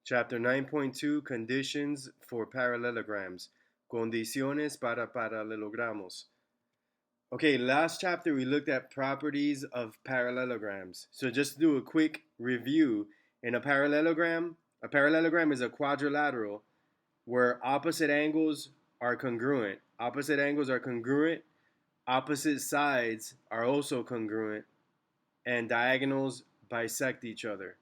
Chapter 9.2 Conditions for Parallelograms. Condiciones para paralelogramos. Okay, last chapter we looked at properties of parallelograms. So just to do a quick review, in a parallelogram is a quadrilateral where opposite angles are congruent. Opposite angles are congruent, opposite sides are also congruent, and diagonals bisect each other.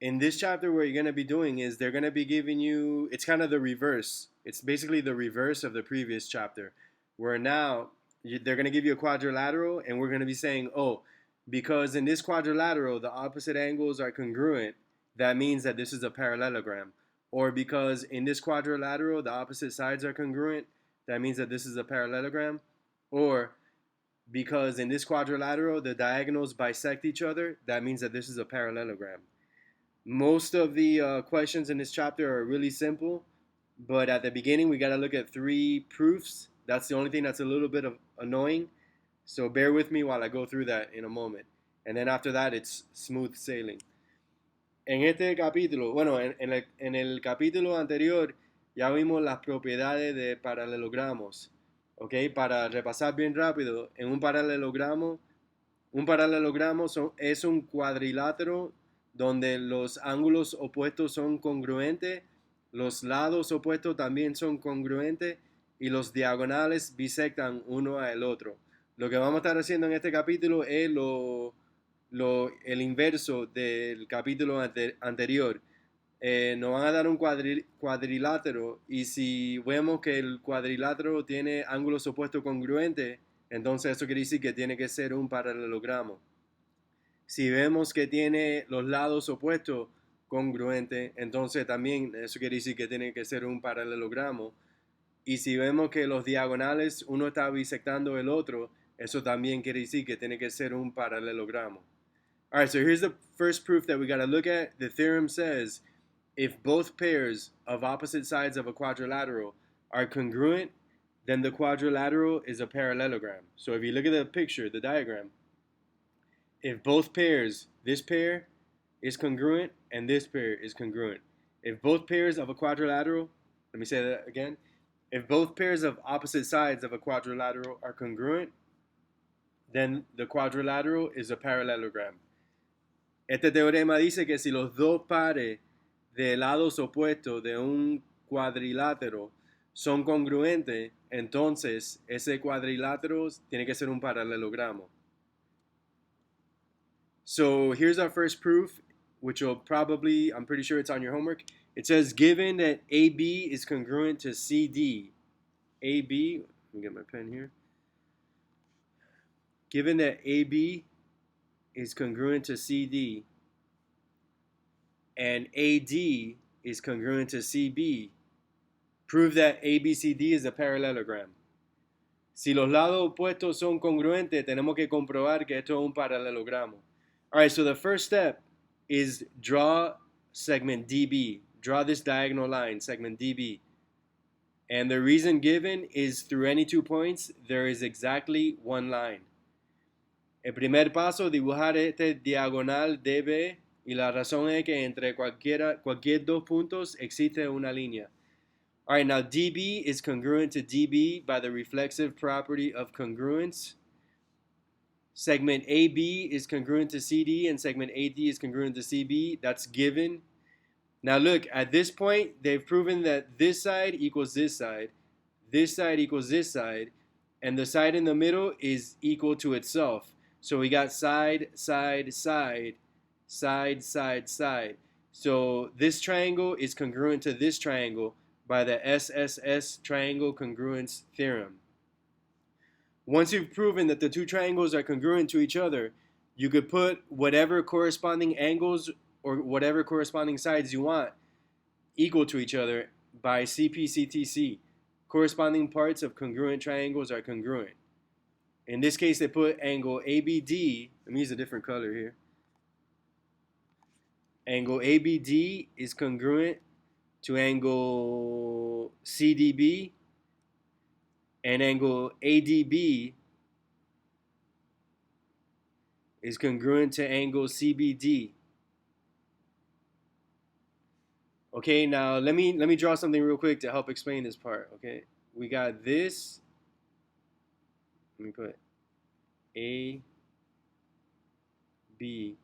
In this chapter, what you're going to be doing is they're going to be giving you, it's kind of the reverse. It's basically the reverse of the previous chapter, where now they're going to give you a quadrilateral, and we're going to be saying, oh, because in this quadrilateral, the opposite angles are congruent, that means that this is a parallelogram. Or because in this quadrilateral, the opposite sides are congruent, that means that this is a parallelogram. Or because in this quadrilateral, the diagonals bisect each other, that means that this is a parallelogram. Most of the questions in this chapter are really simple, but at the beginning we got to look at three proofs. That's the only thing that's a little bit of annoying. So bear with me while I go through that in a moment. And then after that it's smooth sailing. En este capítulo, bueno, en el capítulo anterior ya vimos las propiedades de paralelogramos. ¿Ok? Para repasar bien rápido, en un paralelogramo es un cuadrilátero donde los ángulos opuestos son congruentes, los lados opuestos también son congruentes y los diagonales bisectan uno al otro. Lo que vamos a estar haciendo en este capítulo es el inverso del capítulo anterior. Nos van a dar un cuadrilátero y si vemos que el cuadrilátero tiene ángulos opuestos congruentes, entonces eso quiere decir que tiene que ser un paralelogramo. Si vemos que tiene los lados opuestos congruentes, entonces también eso quiere decir que tiene que ser un paralelogramo. Y si vemos que los diagonales uno está bisectando el otro, eso también quiere decir que tiene que ser un paralelogramo. All right, so here's the first proof that we got to look at. The theorem says if both pairs of opposite sides of a quadrilateral are congruent, then the quadrilateral is a parallelogram. So if you look at the picture, the diagram, if both pairs, this pair is congruent and this pair is congruent. If both pairs of a quadrilateral, let me say that again. If both pairs of opposite sides of a quadrilateral are congruent, then the quadrilateral is a parallelogram. Este teorema dice que si los dos pares de lados opuestos de un cuadrilátero son congruentes, entonces ese cuadrilátero tiene que ser un paralelogramo. So here's our first proof, which will probably, I'm pretty sure it's on your homework. It says, given that AB is congruent to CD, AB, let me get my pen here. Given that AB is congruent to CD and AD is congruent to CB, prove that ABCD is a parallelogram. Si los lados opuestos son congruentes, tenemos que comprobar que esto es un paralelogramo. All right, so the first step is draw segment DB. Draw this diagonal line, segment DB. And the reason given is through any 2 points, there is exactly one line. El primer paso, dibujar este diagonal DB, y la razón es que entre cualquier dos puntos existe una línea. All right, now DB is congruent to DB by the reflexive property of congruence. Segment AB is congruent to CD and segment AD is congruent to CB. That's given. Now look, at this point, they've proven that this side equals this side equals this side, and the side in the middle is equal to itself. So we got side, side, side, side, side, side. So this triangle is congruent to this triangle by the SSS triangle congruence theorem. Once you've proven that the two triangles are congruent to each other, you could put whatever corresponding angles or whatever corresponding sides you want equal to each other by CP/CTC. Corresponding parts of congruent triangles are congruent. In this case, they put angle ABD. Let me use a different color here. Angle ABD is congruent to angle CDB, and angle ADB is congruent to angle CBD. Okay, now let me draw something real quick to help explain this part. Okay, we got this. Let me put A, B,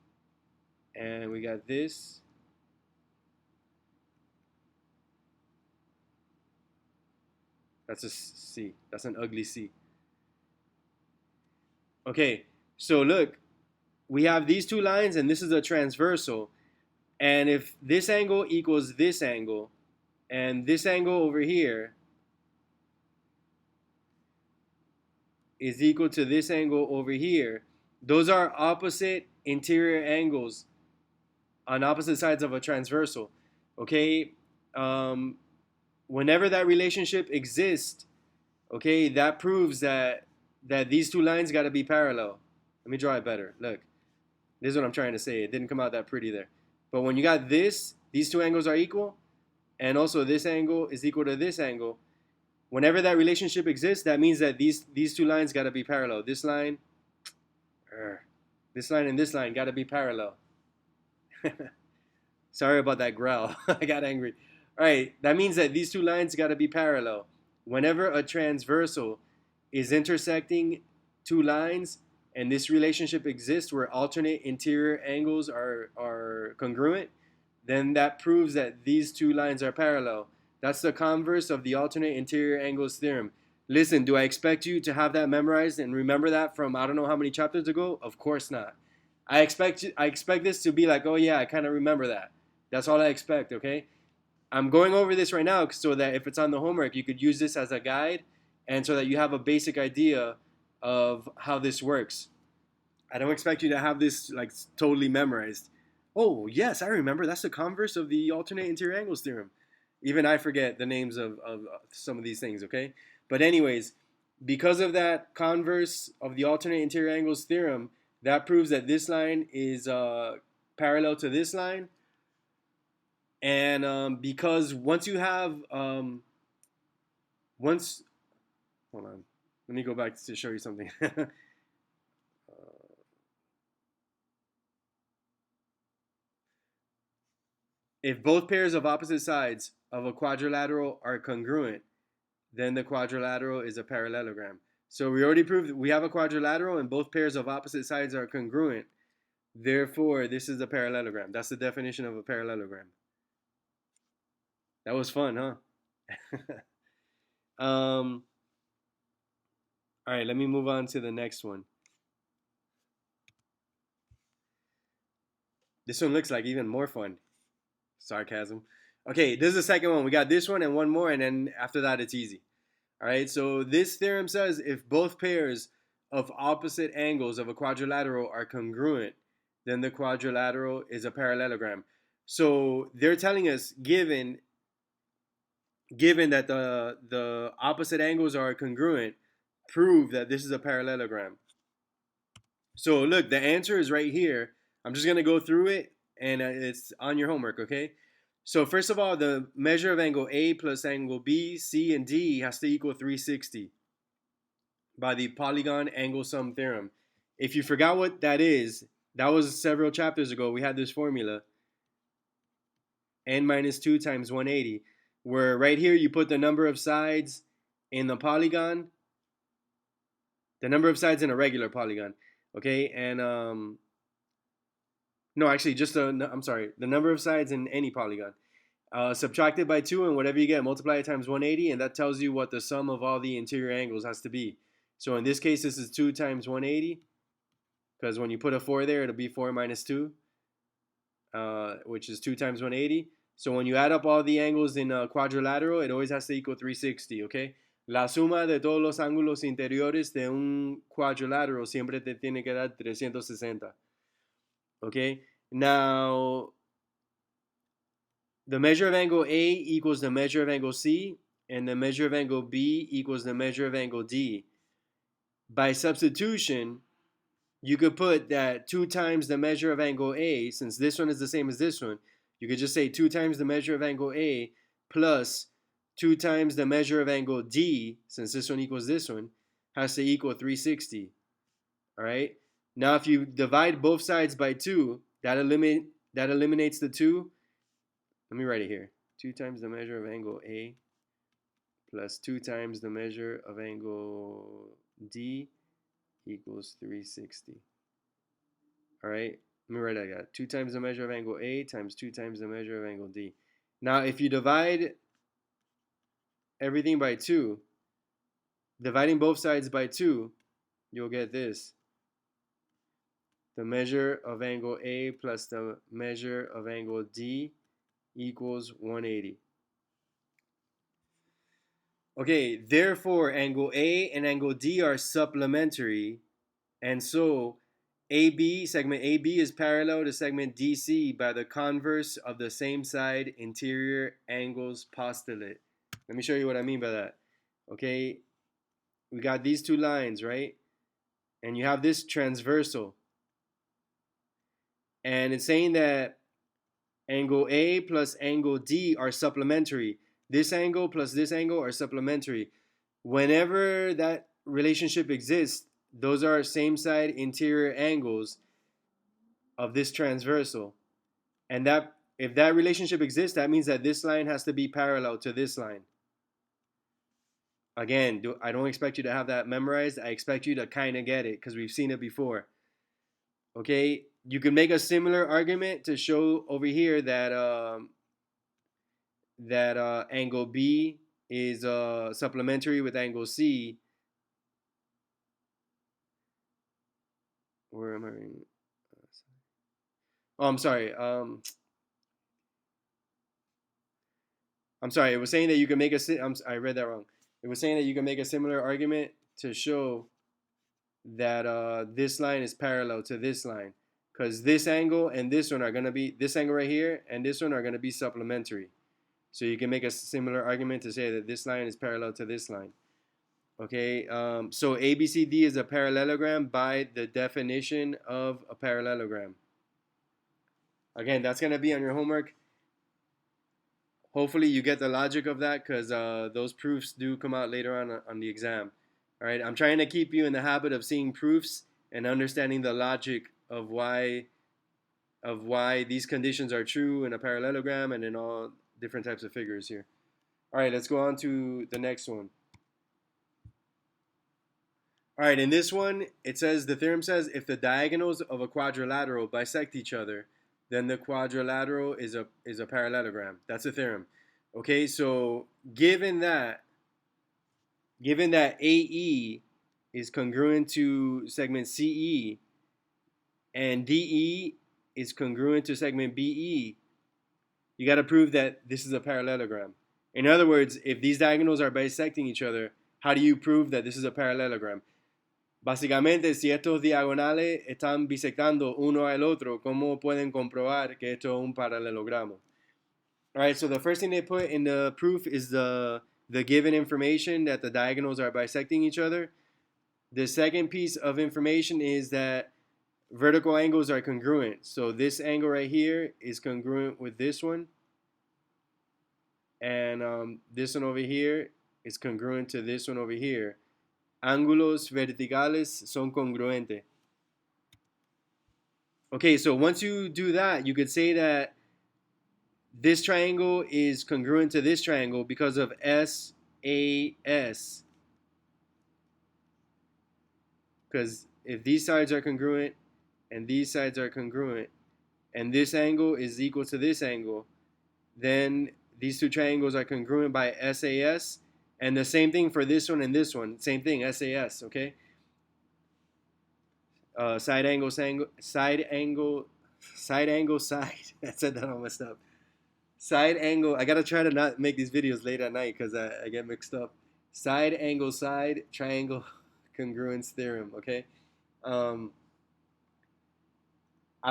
and we got this. That's a C. That's an ugly C. Okay, so look, we have these two lines, and this is a transversal. And if this angle equals this angle, and this angle over here is equal to this angle over here, those are opposite interior angles on opposite sides of a transversal. Okay, um, whenever that relationship exists, okay, that proves that these two lines got to be parallel. Let me draw it better. Look, this is what I'm trying to say. It didn't come out that pretty there. But when you got this, these two angles are equal, and also this angle is equal to this angle. Whenever that relationship exists, that means that these two lines got to be parallel. This line, and this line got to be parallel. Sorry about that growl. I got angry. All right, that means that these two lines got to be parallel. Whenever a transversal is intersecting two lines and this relationship exists where alternate interior angles are congruent, then that proves that these two lines are parallel. That's the converse of the alternate interior angles theorem. Listen, do I expect you to have that memorized and remember that from I don't know how many chapters ago? Of course not. I expect this to be like, oh yeah, I kind of remember that. That's all I expect, okay? I'm going over this right now so that if it's on the homework, you could use this as a guide and so that you have a basic idea of how this works. I don't expect you to have this like totally memorized. Oh, yes, I remember. That's the converse of the alternate interior angles theorem. Even I forget the names of some of these things, okay? But anyways, because of that converse of the alternate interior angles theorem, that proves that this line is parallel to this line. And because once you have, once, hold on, let me go back to show you something. If both pairs of opposite sides of a quadrilateral are congruent, then the quadrilateral is a parallelogram. So we already proved that we have a quadrilateral and both pairs of opposite sides are congruent. Therefore, this is a parallelogram. That's the definition of a parallelogram. That was fun, huh? All right, let me move on to the next one. This one looks like even more fun. Sarcasm. Okay, this is the second one. We got this one and one more, and then after that, it's easy. All right, so this theorem says if both pairs of opposite angles of a quadrilateral are congruent, then the quadrilateral is a parallelogram. So they're telling us, given that the opposite angles are congruent, prove that this is a parallelogram. So look, the answer is right here. I'm just gonna go through it, and it's on your homework, okay? So first of all, the measure of angle A plus angle B, C, and D has to equal 360 by the polygon angle sum theorem. If you forgot what that is, that was several chapters ago. We had this formula, n minus 2 times 180, where right here you put the number of sides in the polygon, the number of sides in a regular polygon, okay? And no, actually, I'm sorry, the number of sides in any polygon. Subtract it by 2, and whatever you get, multiply it times 180, and that tells you what the sum of all the interior angles has to be. So in this case, this is 2 times 180, because when you put a 4 there, it'll be 4 minus 2, which is 2 times 180. So when you add up all the angles in a quadrilateral, it always has to equal 360, okay? La suma de todos los ángulos interiores de un cuadrilátero siempre te tiene que dar 360. Okay? Now, the measure of angle A equals the measure of angle C, and the measure of angle B equals the measure of angle D. By substitution, you could put that 2 times the measure of angle A, since this one is the same as this one, you could just say 2 times the measure of angle A plus 2 times the measure of angle D, since this one equals this one, has to equal 360. All right? Now, if you divide both sides by 2, that eliminates the 2. Let me write it here. 2 times the measure of angle A plus 2 times the measure of angle D equals 360. All right, let me write that down. 2 times the measure of angle A times 2 times the measure of angle D. Now, if you divide everything by 2, dividing both sides by 2, you'll get this. The measure of angle A plus the measure of angle D equals 180. Okay, therefore angle A and angle D are supplementary, and so segment AB is parallel to segment DC by the converse of the same side interior angles postulate. Let me show you what I mean by that. Okay, we got these two lines, right? And you have this transversal. And it's saying that angle A plus angle D are supplementary. This angle plus this angle are supplementary. Whenever that relationship exists, those are same side interior angles of this transversal. And that if that relationship exists, that means that this line has to be parallel to this line. Again, I don't expect you to have that memorized. I expect you to kind of get it because we've seen it before. Okay, you can make a similar argument to show over here that angle B is supplementary with angle C. Where am I reading? Oh, I'm sorry. I'm sorry. It was saying that you can make I read that wrong. It was saying that you can make a similar argument to show that this line is parallel to this line, because this angle and this one are going to be, this angle right here and this one are going to be supplementary. So you can make a similar argument to say that this line is parallel to this line. Okay, so ABCD is a parallelogram by the definition of a parallelogram. Again, that's going to be on your homework. Hopefully you get the logic of that, because those proofs do come out later on the exam. All right, I'm trying to keep you in the habit of seeing proofs and understanding the logic of why these conditions are true in a parallelogram and in all different types of figures here. All right, let's go on to the next one. All right, in this one, it says, the theorem says, if the diagonals of a quadrilateral bisect each other, then the quadrilateral is a parallelogram. That's a theorem. Okay, so given that AE is congruent to segment CE and DE is congruent to segment BE, you got to prove that this is a parallelogram. In other words, if these diagonals are bisecting each other, how do you prove that this is a parallelogram? Básicamente, si estos diagonales están bisectando uno al otro, ¿cómo pueden comprobar que esto es un paralelogramo? All right, so the first thing they put in the proof is the given information that the diagonals are bisecting each other. The second piece of information is that vertical angles are congruent. So this angle right here is congruent with this one. And this one over here is congruent to this one over here. Ángulos verticales son congruentes. Okay, so once you do that, you could say that this triangle is congruent to this triangle because of SAS. Because if these sides are congruent and these sides are congruent and this angle is equal to this angle, then these two triangles are congruent by SAS. And the same thing for this one and this one. Same thing, SAS, okay? Side angle. I said that all messed up. Side angle. I gotta try to not make these videos late at night because I get mixed up. Side angle side triangle congruence theorem, okay? A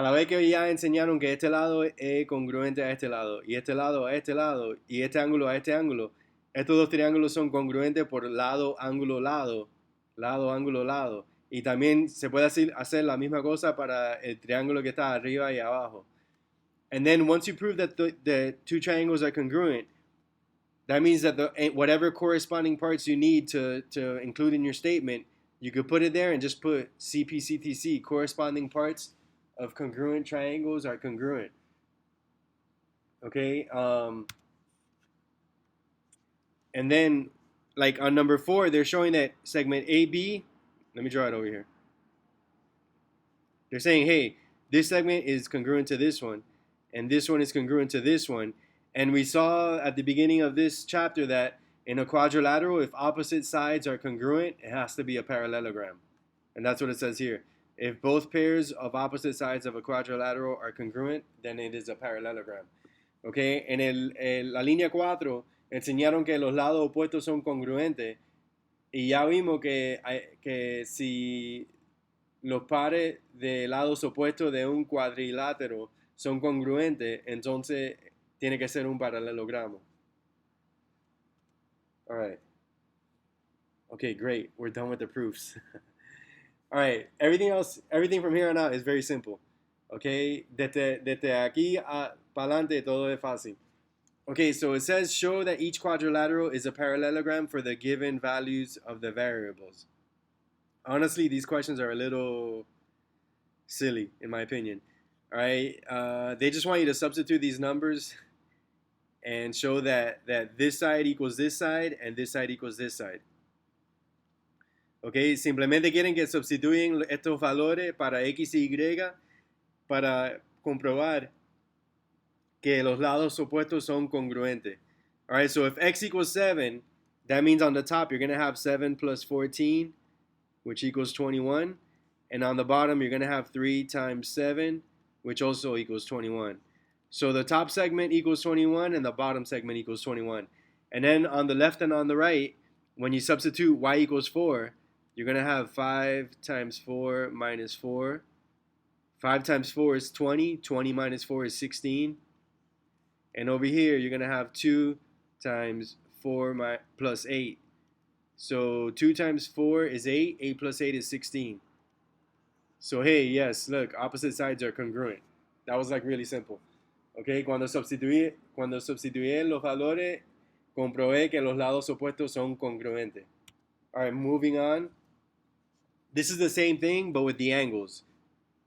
la vez que ya enseñaron que este lado es congruente a este lado, y este lado a este lado, y este ángulo a este ángulo, estos dos triángulos son congruentes por lado, ángulo, lado, lado, ángulo, lado. Y también se puede hacer la misma cosa para el triángulo que está arriba y abajo. And then once you prove that the two triangles are congruent, that means that whatever corresponding parts you need to include in your statement, you could put it there and just put CP, corresponding parts of congruent triangles are congruent. Okay. And then, like on number 4, they're showing that segment AB, let me draw it over here. They're saying, hey, this segment is congruent to this one, and this one is congruent to this one. And we saw at the beginning of this chapter that in a quadrilateral, if opposite sides are congruent, it has to be a parallelogram. And that's what it says here. If both pairs of opposite sides of a quadrilateral are congruent, then it is a parallelogram. Okay, la línea 4 enseñaron que los lados opuestos son congruentes y ya vimos que si los pares de lados opuestos de un cuadrilátero son congruentes, entonces tiene que ser un paralelogramo. All right. Okay, great. We're done with the proofs. All right. Everything from here on out is very simple. Okay. Desde aquí para adelante todo es fácil. Okay, so it says show that each quadrilateral is a parallelogram for the given values of the variables. Honestly, these questions are a little silly, in my opinion. All right, they just want you to substitute these numbers and show that this side equals this side and this side equals this side. Okay, simplemente quieren que sustituyen estos valores para x y y para comprobar que los lados opuestos son congruentes. All right, so if x equals 7, that means on the top you're going to have 7 plus 14, which equals 21. And on the bottom, you're going to have 3 times 7, which also equals 21. So the top segment equals 21, and the bottom segment equals 21. And then on the left and on the right, when you substitute y equals 4, you're going to have 5 times 4 minus 4. 5 times 4 is 20. 20 minus 4 is 16. And over here, you're going to have 2 times 4 plus 8. So 2 times 4 is 8. 8 plus 8 is 16. So hey, yes, look, opposite sides are congruent. That was like really simple. Okay, cuando sustituí los valores, comprobé que los lados opuestos son congruentes. All right, moving on. This is the same thing, but with the angles.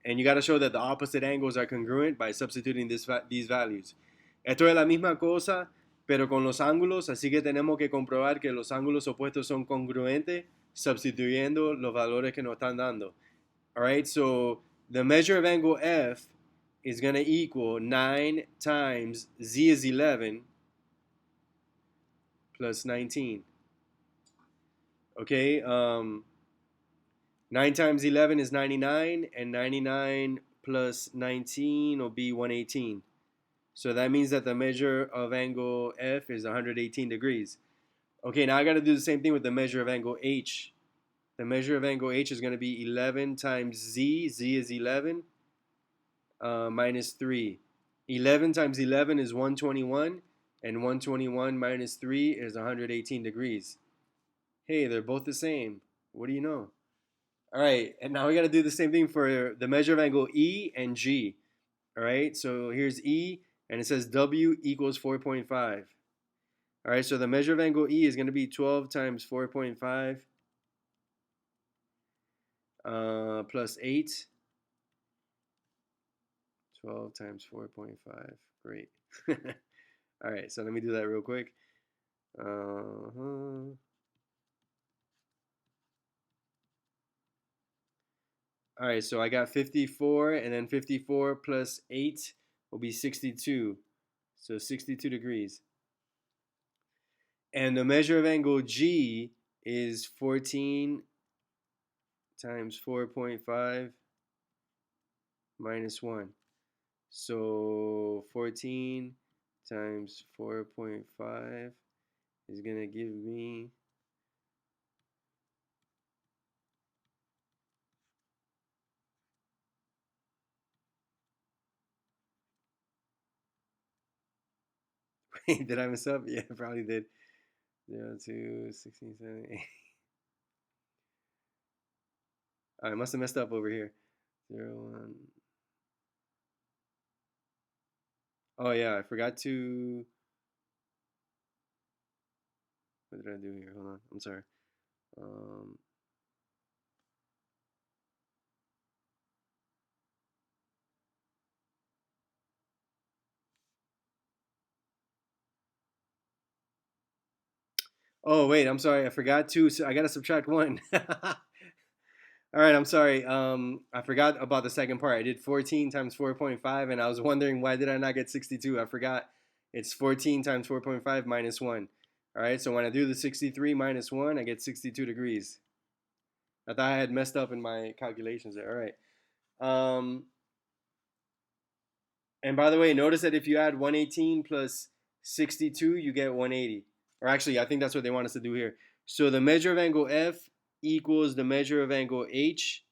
And you got to show that the opposite angles are congruent by substituting these values. Esto es la misma cosa, pero con los ángulos, así que tenemos que comprobar que los ángulos opuestos son congruentes, sustituyendo los valores que nos están dando. All right, so the measure of angle F is going to equal 9 times z is 11 plus 19. Okay, 9 times 11 is 99, and 99 plus 19 will be 118. So that means that the measure of angle F is 118 degrees. Okay, now I got to do the same thing with the measure of angle H. The measure of angle H is going to be 11 times z. Z is 11 minus 3. 11 times 11 is 121, and 121 minus 3 is 118 degrees. Hey, they're both the same. What do you know? All right, and now we got to do the same thing for the measure of angle E and G. All right, so here's E, and it says W equals 4.5. All right, so the measure of angle E is going to be 12 times 4.5 plus 8. 12 times 4.5. Great. All right, so let me do that real quick. All right, so I got 54, and then 54 plus 8 will be 62. So 62 degrees. And the measure of angle G is 14 times 4.5 minus 1. So 14 times 4.5 is going to give me wait, did I mess up? Yeah, I probably did. 0, 2, 16, 7, 8. I must have messed up over here. 0, 1. Oh yeah, I forgot to. What did I do here? Hold on, I'm sorry. Oh, wait, I'm sorry. I forgot to. So I got to subtract 1. All right, I'm sorry. I forgot about the second part. I did 14 times 4.5, and I was wondering why did I not get 62? I forgot. It's 14 times 4.5 minus 1. All right, so when I do the 63 minus 1, I get 62 degrees. I thought I had messed up in my calculations there. All right. Um, and by the way, notice that if you add 118 plus 62, you get 180. Or actually, I think that's what they want us to do here. So the measure of angle F equals the measure of angle H,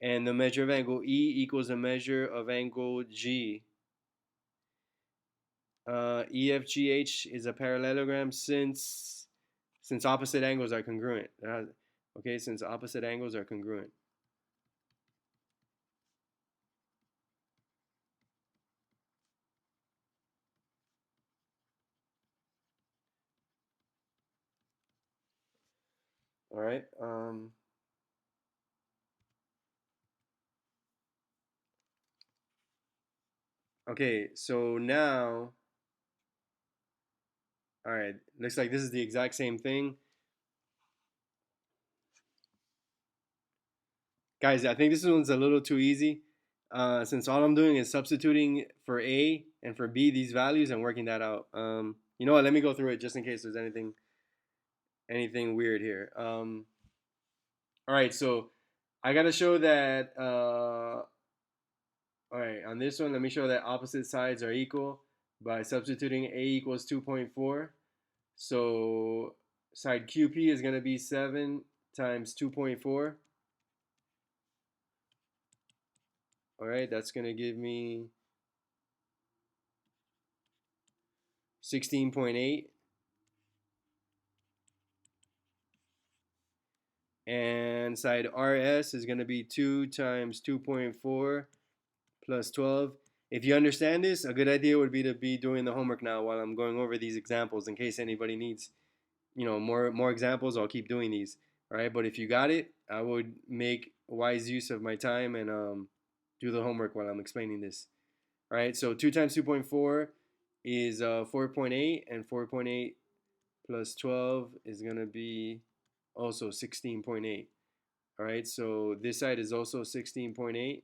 and the measure of angle E equals the measure of angle G. EFGH is a parallelogram since opposite angles are congruent. Okay, since opposite angles are congruent. All right. Okay, so now, all right, looks like this is the exact same thing. Guys, I think this one's a little too easy. Since all I'm doing is substituting for A and for B these values and working that out. You know what? Let me go through it just in case there's anything weird here. All right, so I gotta show that. All right, on this one, let me show that opposite sides are equal by substituting A equals 2.4. So side QP is gonna be 7 times 2.4. All right, that's gonna give me 16.8. And side RS is going to be 2 times 2.4 plus 12. If you understand this, a good idea would be to be doing the homework now while I'm going over these examples in case anybody needs, more examples. I'll keep doing these. All right, but if you got it, I would make wise use of my time and do the homework while I'm explaining this. All right, so 2 times 2.4 is 4.8, and 4.8 plus 12 is going to be also 16.8. All right, so this side is also 16.8.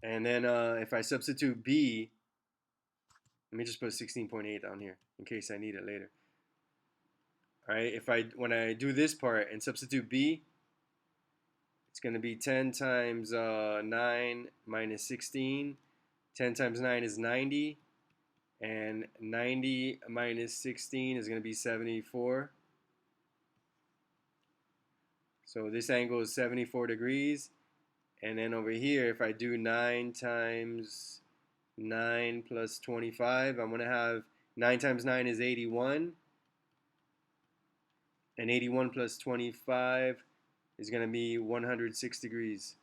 And then if I substitute B, let me just put 16.8 down here in case I need it later. All right, when I do this part and substitute B, it's going to be 10 times 9 minus 16. 10 times 9 is 90. And 90 minus 16 is going to be 74. So this angle is 74 degrees. And then over here, if I do 9 times 9 plus 25, I'm going to have 9 times 9 is 81. And 81 plus 25 is going to be 106 degrees.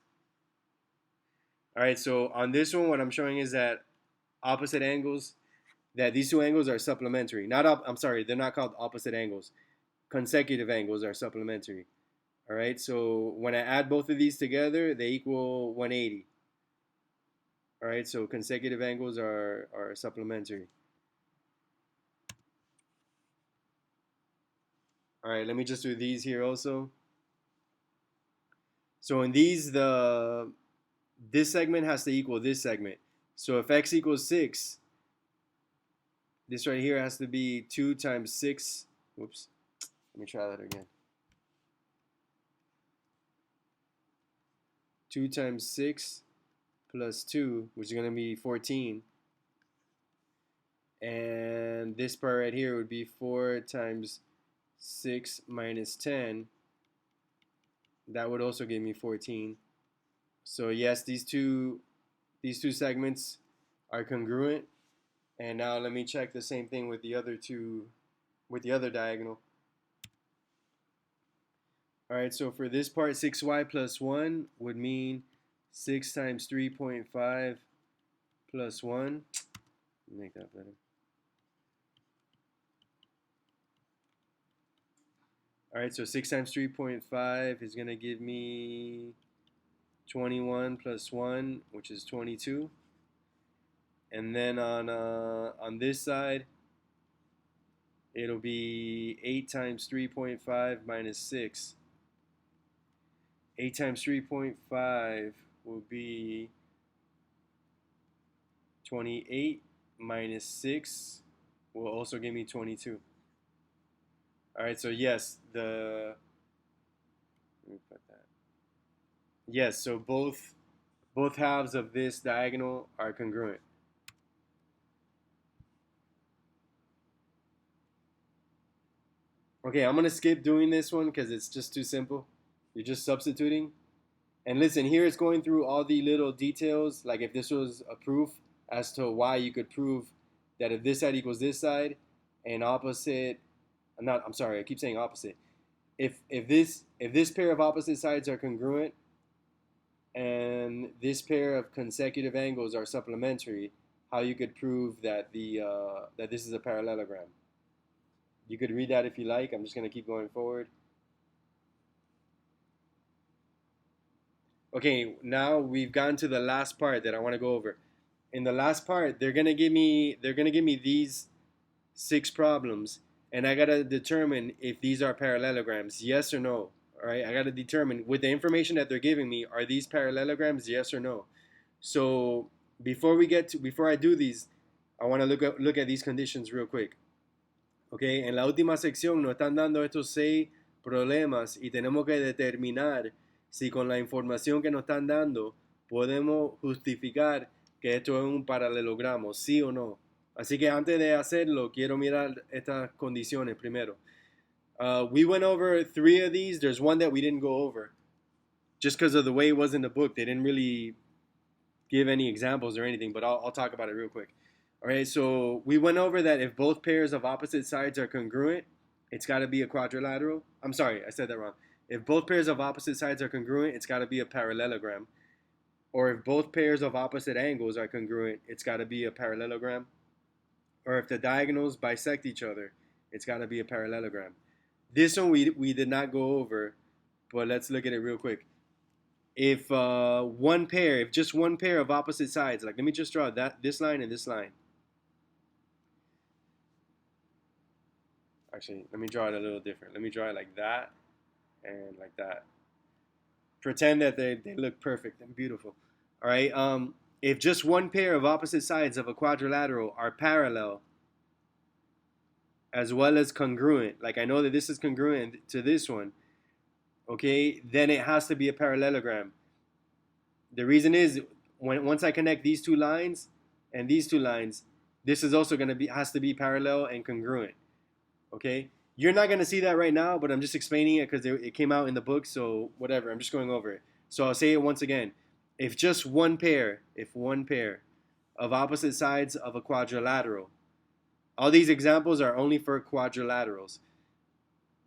All right, so on this one, what I'm showing is that opposite angles, that these two angles are supplementary. I'm sorry, they're not called opposite angles. Consecutive angles are supplementary. All right, so when I add both of these together, they equal 180. All right, so consecutive angles are supplementary. All right, let me just do these here also. So in these, this segment has to equal this segment. So if x equals 6, this right here has to be 2 times 6. Whoops, let me try that again. 2 times 6 plus 2, which is going to be 14. And this part right here would be 4 times 6 minus 10. That would also give me 14. So yes, these two segments are congruent. And now let me check the same thing with the other diagonal. All right, so for this part, 6y plus 1 would mean 6 times 3.5 plus 1. Make that better. All right, so 6 times 3.5 is going to give me 21 plus 1, which is 22. And then on this side, it'll be 8 times 3.5 minus 6. 8 times 3.5 will be 28 minus 6 will also give me 22. All right, so yes, let me put that. Yes, so both halves of this diagonal are congruent. Okay, I'm gonna skip doing this one because it's just too simple. You're just substituting. And listen, here it's going through all the little details, like if this was a proof as to why you could prove that if this side equals this side and opposite, I'm sorry, I keep saying opposite. If this pair of opposite sides are congruent and this pair of consecutive angles are supplementary, how you could prove that that this is a parallelogram. You could read that if you like. I'm just going to keep going forward. Okay, now we've gotten to the last part that I want to go over. In the last part, they're gonna give me these 6 problems, and I gotta determine if these are parallelograms, yes or no. All right, I gotta determine with the information that they're giving me, are these parallelograms, yes or no. So before I do these, I want to look at these conditions real quick. Okay, en la última sección nos están dando estos 6 problemas y tenemos que determinar si con la información que nos están dando podemos justificar que esto es un paralelogramo, sí o no. Así que antes de hacerlo, quiero mirar estas condiciones primero. We went over 3 of these. There's one that we didn't go over. Just because of the way it was in the book, they didn't really give any examples or anything, but I'll talk about it real quick. All right, so we went over that if both pairs of opposite sides are congruent, it's got to be a quadrilateral. I'm sorry, I said that wrong. If both pairs of opposite sides are congruent, it's got to be a parallelogram. Or if both pairs of opposite angles are congruent, it's got to be a parallelogram. Or if the diagonals bisect each other, it's got to be a parallelogram. This one we did not go over, but let's look at it real quick. If just one pair of opposite sides, like let me just draw this line and this line. Actually, let me draw it a little different. Let me draw it like that and like that. Pretend that they look perfect and beautiful. All right. If just one pair of opposite sides of a quadrilateral are parallel as well as congruent, like I know that this is congruent to this one, okay, then it has to be a parallelogram. The reason is once I connect these 2 lines and these 2 lines, this is also has to be parallel and congruent. Okay, you're not gonna see that right now, but I'm just explaining it because it came out in the book. So whatever, I'm just going over it. So I'll say it once again. If one pair of opposite sides of a quadrilateral, all these examples are only for quadrilaterals.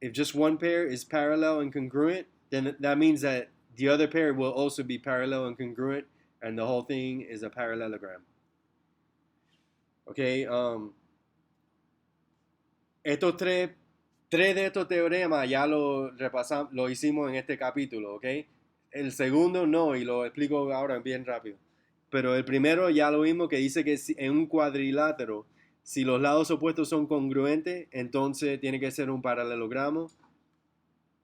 If just one pair is parallel and congruent, then that means that the other pair will also be parallel and congruent, and the whole thing is a parallelogram. Okay. Estos tres de estos teoremas ya lo repasamos, lo hicimos en este capítulo, ¿ok? El segundo no, y lo explico ahora bien rápido. Pero el primero ya lo vimos, que dice que en un cuadrilátero, si los lados opuestos son congruentes, entonces tiene que ser un paralelogramo.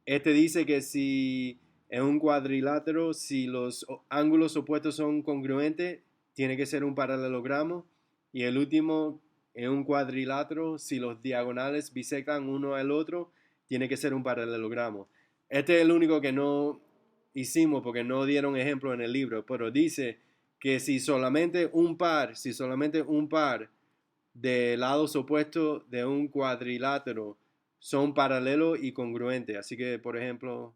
Este dice que si en un cuadrilátero, si los ángulos opuestos son congruentes, tiene que ser un paralelogramo. Y el último, en un cuadrilátero, si los diagonales bisectan uno al otro, tiene que ser un paralelogramo. Este es el único que no hicimos porque no dieron ejemplo en el libro, pero dice que si solamente un par de lados opuestos de un cuadrilátero son paralelos y congruentes. Así que, por ejemplo,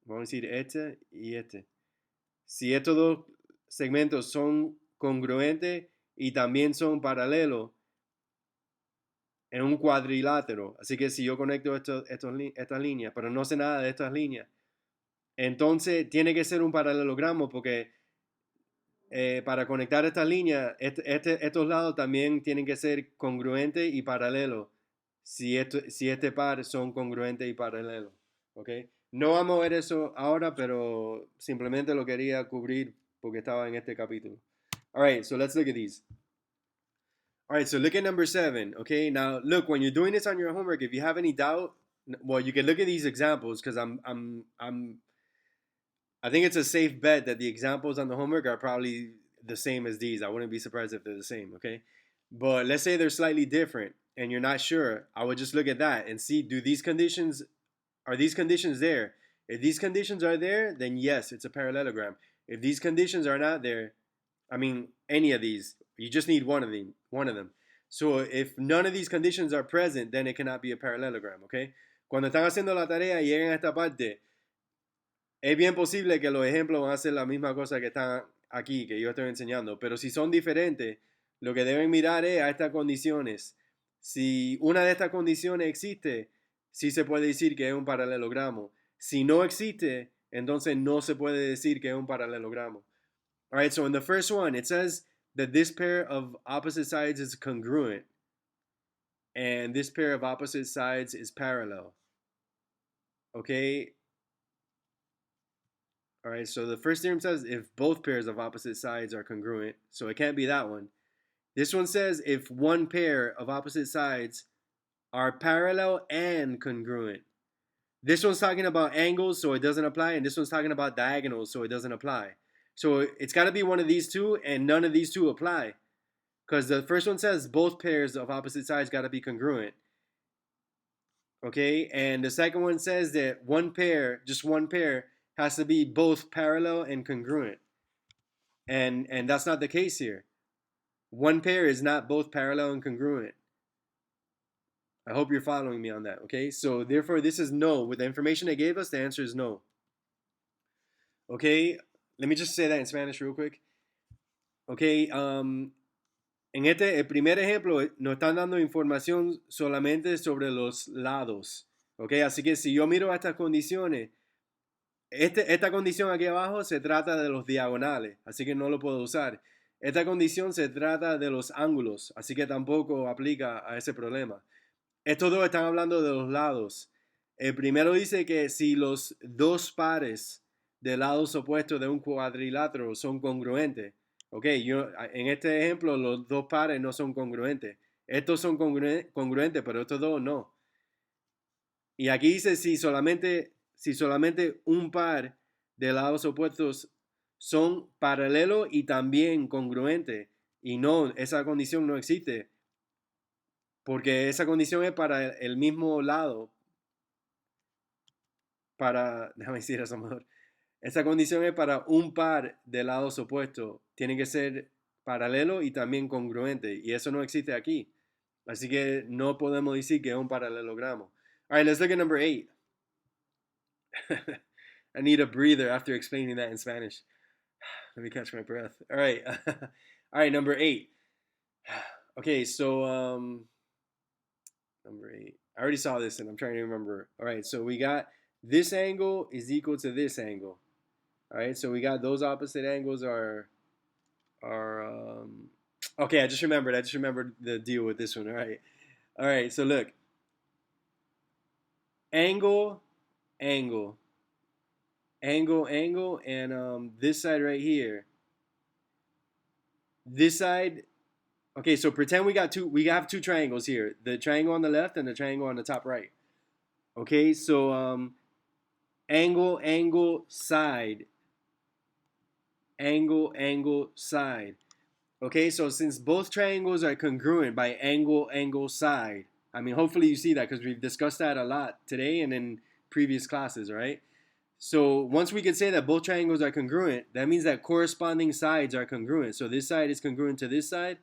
vamos a decir este y este. Si estos 2 segmentos son congruentes y también son paralelos en un cuadrilátero, así que si yo conecto estas líneas, pero no sé nada de estas líneas, entonces tiene que ser un paralelogramo porque para conectar estas líneas, estos lados también tienen que ser congruentes y paralelos si este par son congruentes y paralelos. ¿Okay? No vamos a ver eso ahora, pero simplemente lo quería cubrir porque estaba en este capítulo. All right, so let's look at these. All right, so look at number 7. Okay, now look, when you're doing this on your homework, if you have any doubt, well, you can look at these examples because I think it's a safe bet that the examples on the homework are probably the same as these. I wouldn't be surprised if they're the same. Okay, but let's say they're slightly different and you're not sure. I would just look at that and see, do these conditions, are these conditions there? If these conditions are there, then yes, it's a parallelogram. If these conditions are not there, I mean, any of these, you just need one of them. One of them. So if none of these conditions are present, then it cannot be a parallelogram. Okay. Cuando están haciendo la tarea y llegan a esta parte, es bien posible que los ejemplos van a ser la misma cosa que están aquí, que yo estoy enseñando. Pero si son diferentes, lo que deben mirar es a estas condiciones. Si una de estas condiciones existe, sí se puede decir que es un paralelogramo. Si no existe, entonces no se puede decir que es un paralelogramo. All right, so in the first one, it says that this pair of opposite sides is congruent, and this pair of opposite sides is parallel. Okay. All right, so the first theorem says if both pairs of opposite sides are congruent, so it can't be that one. This one says if one pair of opposite sides are parallel and congruent. This one's talking about angles, so it doesn't apply, and this one's talking about diagonals, so it doesn't apply. So it's got to be one of these two, and none of these two apply. Because the first one says both pairs of opposite sides got to be congruent. Okay, and the second one says that one pair, just one pair, has to be both parallel and congruent. And that's not the case here. One pair is not both parallel and congruent. I hope you're following me on that, okay? So therefore, this is no. With the information they gave us, the answer is no. Okay, let me just say that in Spanish real quick. Okay, en el primer ejemplo, nos están dando información solamente sobre los lados. Okay, así que si yo miro estas condiciones, esta condición aquí abajo se trata de los diagonales, así que no lo puedo usar. Esta condición se trata de los ángulos, así que tampoco aplica a ese problema. Estos dos están hablando de los lados. El primero dice que si los dos pares de lados opuestos de un cuadrilátero son congruentes. Ok, en este ejemplo los dos pares no son congruentes. Estos son congruentes, pero estos dos no. Y aquí dice si solamente un par de lados opuestos son paralelos y también congruentes. Y no, esa condición no existe. Porque esa condición es para el mismo lado. Déjame decir eso mejor. Esa condición es para un par de lados opuestos. Tienen que ser paralelos y también congruentes. Y eso no existe aquí. Así que no podemos decir que es un paralelogramo. All right, let's look at number 8. I need a breather after explaining that in Spanish. Let me catch my breath. All right. All right, number 8. Okay, so number 8. I already saw this and I'm trying to remember. All right, so we got this angle is equal to this angle. All right, so we got those opposite angles are okay, I just remembered the deal with this one. All right, so look. Angle, and this side right here. This side, okay, so pretend we have two triangles here. The triangle on the left and the triangle on the top right. Okay, so angle, side. Angle, side. Okay, so since both triangles are congruent by angle, side, I mean, hopefully you see that because we've discussed that a lot today and in previous classes, right? So once we can say that both triangles are congruent, that means that corresponding sides are congruent. So this side is congruent to this side,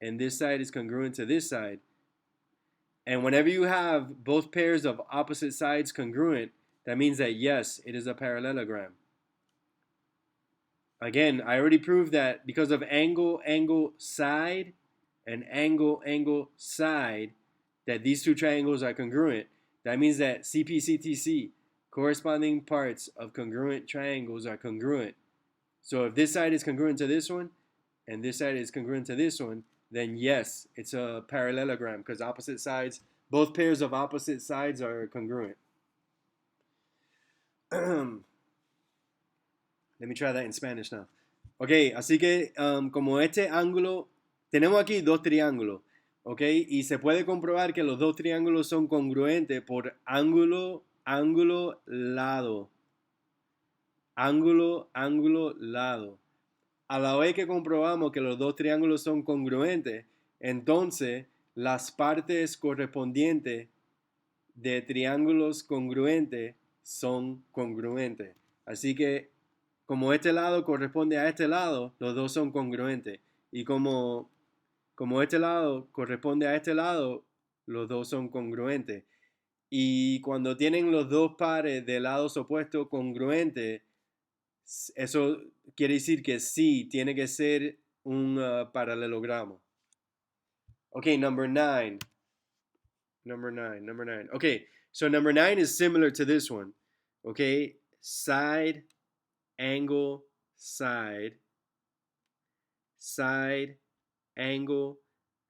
and this side is congruent to this side. And whenever you have both pairs of opposite sides congruent, that means that yes, it is a parallelogram. Again, I already proved that because of angle, side, and angle, side, that these two triangles are congruent. That means that CP, corresponding parts of congruent triangles are congruent. So if this side is congruent to this one, and this side is congruent to this one, then yes, it's a parallelogram because both pairs of opposite sides are congruent. Let me try that in Spanish now. Ok, así que como este ángulo tenemos aquí dos triángulos, ¿ok? Y se puede comprobar que los dos triángulos son congruentes por ángulo, ángulo, lado. Ángulo, ángulo, lado. A la vez que comprobamos que los dos triángulos son congruentes, entonces las partes correspondientes de triángulos congruentes son congruentes. Así que como este lado corresponde a este lado, los dos son congruentes. Y como este lado corresponde a este lado, los dos son congruentes. Y cuando tienen los dos pares de lados opuestos congruentes, eso quiere decir que sí, tiene que ser un paralelogramo. Okay, number 9. Number 9, number 9. Okay, so number 9 is similar to this one. Okay, side, angle, side, side, angle,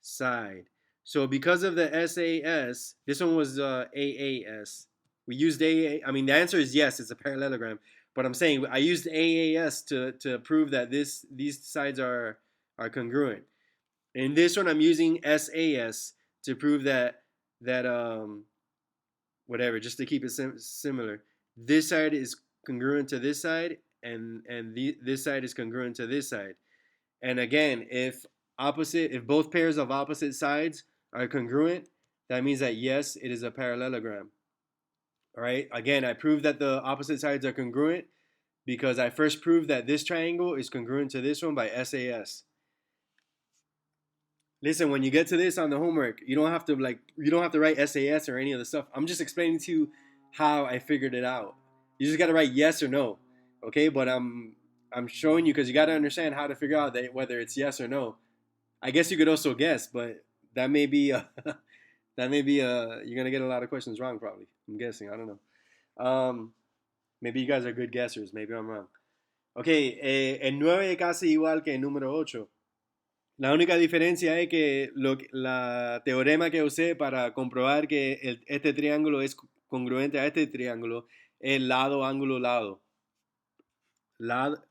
side. So because of the SAS, this one was AAS. We used AAS. I mean, the answer is yes, it's a parallelogram. But I'm saying I used AAS to prove that these sides are congruent. In this one, I'm using SAS to prove that whatever, just to keep it similar. This side is congruent to this side, and this side is congruent to this side. And again, if both pairs of opposite sides are congruent, that means that yes, it is a parallelogram. All right. Again, I proved that the opposite sides are congruent because I first proved that this triangle is congruent to this one by SAS. Listen, when you get to this on the homework, you don't have to write SAS or any of the stuff. I'm just explaining to you how I figured it out. You just got to write yes or no. Okay? But I'm showing you because you got to understand how to figure out whether it's yes or no. I guess you could also guess, but that may be you're gonna get a lot of questions wrong probably. I'm guessing. I don't know. Maybe you guys are good guessers. Maybe I'm wrong. Okay, el 9 es casi igual que el número 8. La única diferencia es que la teorema que usé para comprobar que este triángulo es congruente a este triángulo es lado, ángulo, lado. Lado,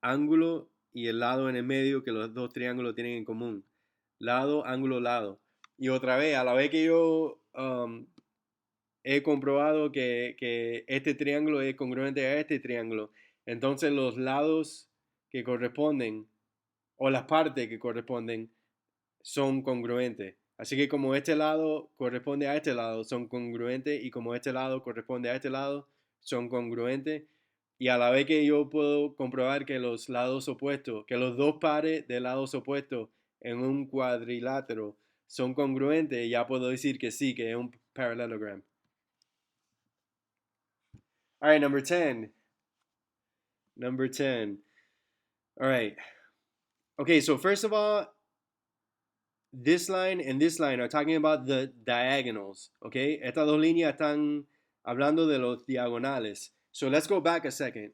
ángulo y el lado en el medio que los dos triángulos tienen en común. Lado, ángulo, lado. Y otra vez, a la vez que yo he comprobado que este triángulo es congruente a este triángulo, entonces los lados que corresponden o las partes que corresponden son congruentes. Así que como este lado corresponde a este lado, son congruentes, y como este lado corresponde a este lado, son congruentes. Y a la vez que yo puedo comprobar que los lados opuestos, que los dos pares de lados opuestos en un cuadrilátero son congruentes, ya puedo decir que sí, que es un parallelogram. All right, number 10. Number 10. All right. Okay, so first of all, this line and this line are talking about the diagonals, okay? Estas dos líneas están hablando de los diagonales. So let's go back a second.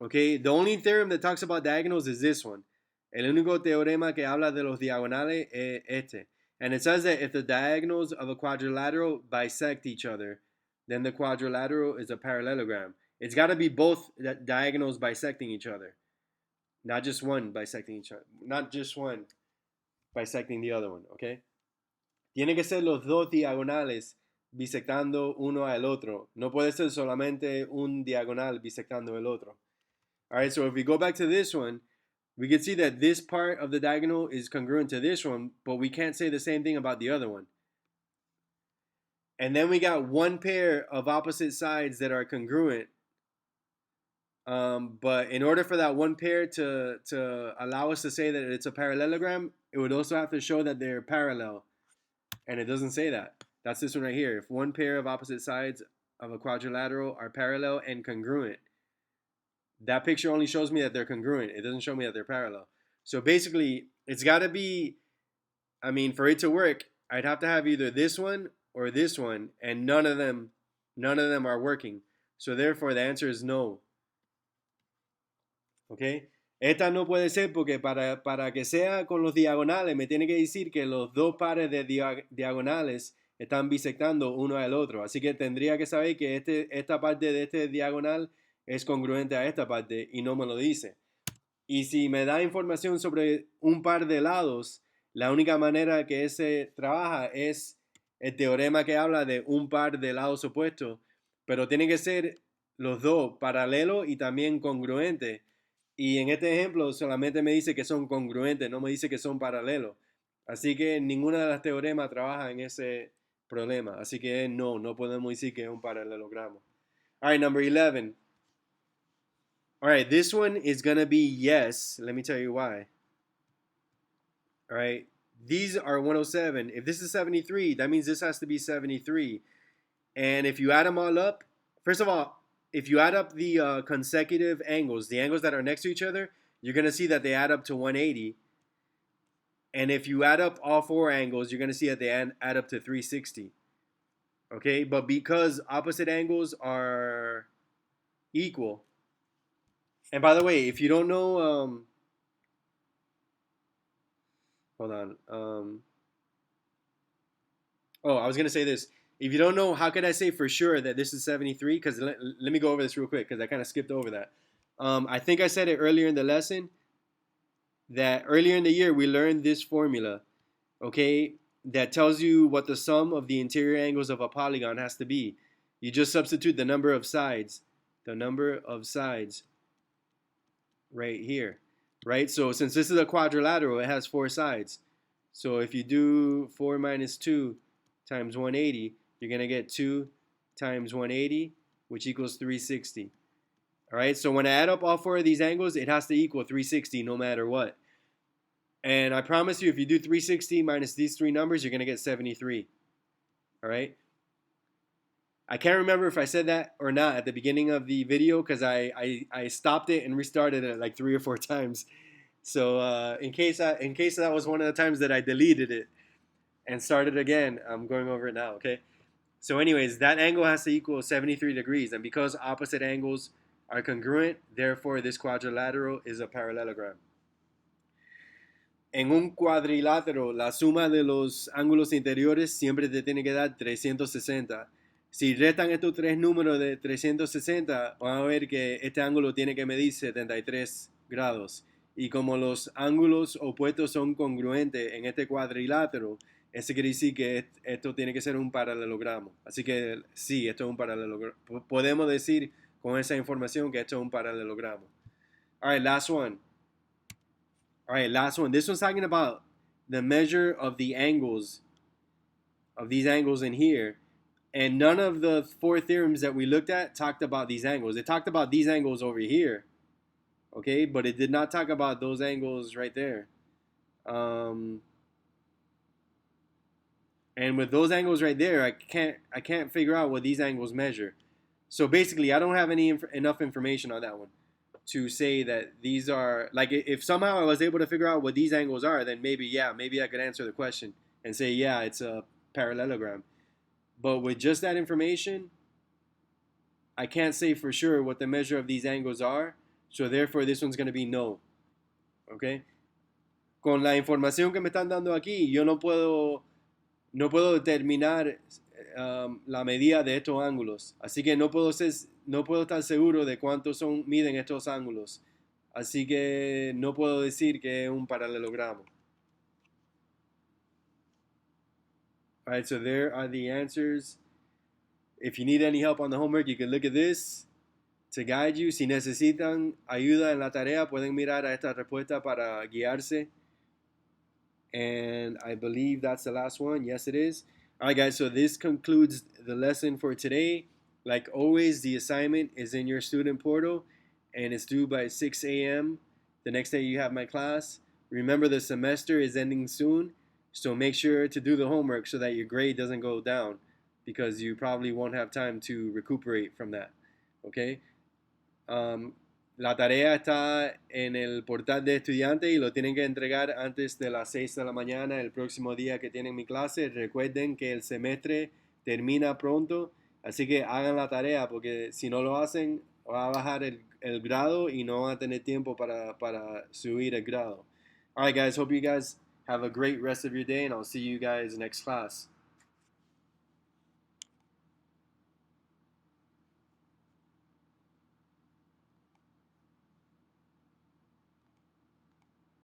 Okay, the only theorem that talks about diagonals is this one. El único teorema que habla de los diagonales es este. And it says that if the diagonals of a quadrilateral bisect each other, then the quadrilateral is a parallelogram. It's got to be both diagonals bisecting each other. Not just one bisecting each other. Not just one bisecting the other one, okay? Tiene que ser los dos diagonales bisectando uno al otro. No puede ser solamente un diagonal bisectando el otro. All right, so if we go back to this one, we can see that this part of the diagonal is congruent to this one, but we can't say the same thing about the other one. And then we got one pair of opposite sides that are congruent. But in order for that one pair to allow us to say that it's a parallelogram, it would also have to show that they're parallel. And it doesn't say that. That's this one right here. If one pair of opposite sides of a quadrilateral are parallel and congruent, that picture only shows me that they're congruent. It doesn't show me that they're parallel. So basically, it's got to be, I mean, for it to work, I'd have to have either this one or this one, and none of them are working. So therefore, the answer is no. Okay? Esta no puede ser porque para que sea con los diagonales me tiene que decir que los dos pares de diagonales están bisectando uno al otro. Así que tendría que saber que esta parte de este diagonal es congruente a esta parte y no me lo dice. Y si me da información sobre un par de lados, la única manera que ese trabaja es el teorema que habla de un par de lados opuestos, pero tiene que ser los dos paralelos y también congruentes. Y en este ejemplo solamente me dice que son congruentes, no me dice que son paralelos. Así que ninguna de las teoremas trabaja en ese problema. Así que no podemos decir que es un paralelogramo. All right, number 11. All right, this one is going to be yes. Let me tell you why. All right, these are 107. If this is 73, that means this has to be 73. And if you add them all up, first of all, if you add up the consecutive angles, the angles that are next to each other, you're going to see that they add up to 180. And if you add up all four angles, you're going to see that they add up to 360. Okay, but because opposite angles are equal, and by the way, if you don't know, hold on. Oh, I was gonna say this. If you don't know, how could I say for sure that this is 73? Because let me go over this real quick because I kind of skipped over that. I think I said it earlier in the lesson that earlier in the year we learned this formula, okay, that tells you what the sum of the interior angles of a polygon has to be. You just substitute the number of sides right here, right? So since this is a quadrilateral, it has four sides. So if you do 4 minus 2 times 180, you're going to get 2 times 180, which equals 360. All right, so when I add up all four of these angles, it has to equal 360 no matter what. And I promise you, if you do 360 minus these three numbers, you're going to get 73. All right? I can't remember if I said that or not at the beginning of the video because I stopped it and restarted it like 3 or 4 times. So in case that was one of the times that I deleted it and started again, I'm going over it now, okay? So anyways, that angle has to equal 73 degrees. And because opposite angles are congruent, therefore this quadrilateral is a parallelogram. En un cuadrilátero, la suma de los ángulos interiores siempre te tiene que dar 360. Si restan estos tres números de 360, van a ver que este ángulo tiene que medir 73 grados. Y como los ángulos opuestos son congruentes en este cuadrilátero, eso quiere decir que esto tiene que ser un paralelogramo. Así que sí, esto es un paralelogramo. Podemos decir con esa información que esto es un paralelogramo. All right, last one. All right, last one. This one's talking about the measure of the angles, of these angles in here. And none of the four theorems that we looked at talked about these angles. It talked about these angles over here, okay? But it did not talk about those angles right there. And with those angles right there, I can't figure out what these angles measure. So basically, I don't have enough information on that one to say that these are, like, if somehow I was able to figure out what these angles are, then maybe I could answer the question and say, yeah, it's a parallelogram. But with just that information, I can't say for sure what the measure of these angles are. So therefore, this one's going to be no. Okay? Con la información que me están dando aquí, yo no puedo determinar la medida de estos ángulos. Así que no puedo estar seguro de cuántos miden estos ángulos. Así que no puedo decir que es un paralelogramo. All right, so there are the answers. If you need any help on the homework, you can look at this to guide you. Si necesitan ayuda en la tarea, pueden mirar a esta respuesta para guiarse. And I believe that's the last one. Yes, it is. All right, guys, so this concludes the lesson for today. Like always, the assignment is in your student portal, and it's due by 6 a.m. the next day you have my class. Remember, the semester is ending soon, so make sure to do the homework so that your grade doesn't go down, because you probably won't have time to recuperate from that, okay? La tarea está en el portal de estudiantes y lo tienen que entregar antes de las 6 de la mañana el próximo día que tienen mi clase. Recuerden que el semestre termina pronto, así que hagan la tarea porque si no lo hacen va a bajar el grado y no van a tener tiempo para subir el grado. All right, guys, hope you guys have a great rest of your day, and I'll see you guys next class.